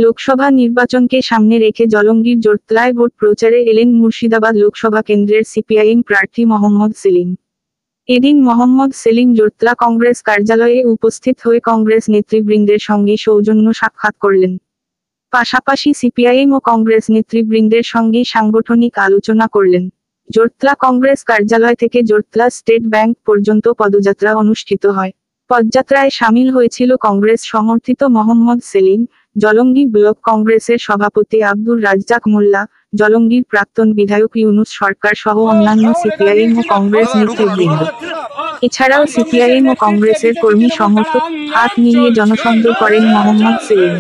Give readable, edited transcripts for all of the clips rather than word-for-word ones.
লোকসভা নির্বাচনকে সামনে রেখে জলঙ্গির জোরতলায় ভোট প্রচারে এলেন মুর্শিদাবাদ লোকসভা কেন্দ্রের সিপিআইএম প্রার্থী মোহাম্মদ সেলিম। এদিন মোহাম্মদ সেলিম জোরতলা কংগ্রেস কার্যালয়ে উপস্থিত হয়ে কংগ্রেস নেতৃবৃন্দের সঙ্গে সৌজন্য সাক্ষাৎ করলেন। পাশাপাশি সিপিআইএম ও কংগ্রেস নেতৃবৃন্দের সঙ্গে সাংগঠনিক আলোচনা করলেন। জোরতলা কংগ্রেস কার্যালয় থেকে জোরতলা স্টেট ব্যাংক পর্যন্ত পদযাত্রা অনুষ্ঠিত হয়। পদযাত্রায় সামিল হয়েছিল কংগ্রেস সমর্থিত মোহাম্মদ সেলিম, জলঙ্গি ব্লক কংগ্রেসের সভাপতি আব্দুর রাজ্জাক মোল্লা, জলঙ্গির প্রাক্তন বিধায়ক ইউনুস সরকার সহ অন্যান্য সিপিআইএম ও কংগ্রেস নেতৃবৃন্দ। এছাড়াও সিপিআইএম ও কংগ্রেসের কর্মী সমর্থক হাত মিলিয়ে জনসংযোগ করেন মোহাম্মদ সেলিম।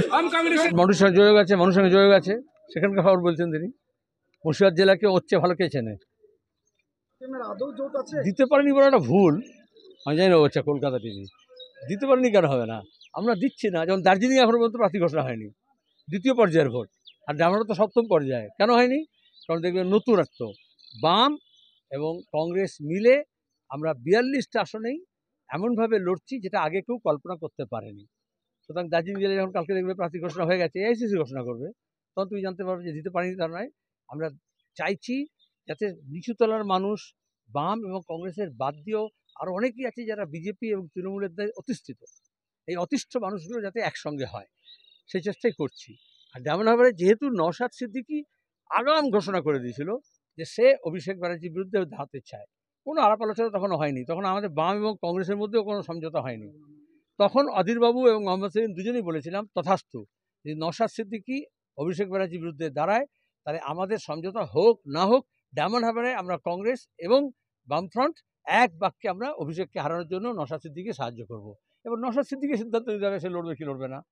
মানুষের যোগ আছে সেখানকার খবর বলছেন তিনি। মুর্শিদাবাদ জেলাকে হচ্ছে ভালো কে চেনে, দিতে পারেনি বলে একটা ভুল। আমি জানি না হচ্ছে কলকাতা টিভি দিতে পারেনি, কেন হবে না? আমরা দিচ্ছি না। যেমন দার্জিলিং এখন পর্যন্ত প্রার্থী ঘোষণা হয়নি, দ্বিতীয় পর্যায়ের ভোট। আর ডামরা তো সপ্তম পর্যায়ে। কেন হয়নি? কারণ দেখবেন নতুনত্ব, বাম এবং কংগ্রেস মিলে আমরা 42টা আসনেই এমনভাবে লড়ছি যেটা আগে কেউ কল্পনা করতে পারেনি। সুতরাং দার্জিলিং জেলায় যখন কালকে দেখবে প্রার্থী ঘোষণা হয়ে গেছে, এআইসিসি ঘোষণা করবে, তখন তুমি জানতে পারবে যে দিতে পারিনি তার নয়। আমরা চাইছি যাতে নিচু তলার মানুষ বাম এবং কংগ্রেসের বাদ দিয়েও আরও অনেকেই আছে যারা বিজেপি এবং তৃণমূলের দ্বারা অতিষ্ঠিত, এই অতিষ্ঠ মানুষগুলো যাতে একসঙ্গে হয় সেই চেষ্টাই করছি। আর যেমন হবে, যেহেতু নওশাদ সিদ্দিকী আগাম ঘোষণা করে দিয়েছিল যে সে অভিষেক ব্যানার্জির বিরুদ্ধে দাঁড়াতে চায়, কোনো আলাপ আলোচনা তখনও হয়নি, তখন আমাদের বাম এবং কংগ্রেসের মধ্যেও কোনো সমঝোতা হয়নি। তখন অধীরবাবু এবং মোহাম্মদ সেলিম দুজনেই বলেছিলাম তথাস্তু, যদি নওশাদ সিদ্দিকী অভিষেক ব্যানার্জির বিরুদ্ধে দাঁড়ায় তাহলে আমাদের সমঝোতা হোক না হোক, ডায়মন্ড হারবারে আমরা কংগ্রেস এবং বামফ্রন্ট এক বাক্যে আমরা অভিষেককে হারানোর জন্য নওশাদ সিদ্দিকীকে সাহায্য করব। এবার নওশাদ সিদ্দিকী সিদ্ধান্ত নিতে হবে সে লড়বে কি লড়বে না।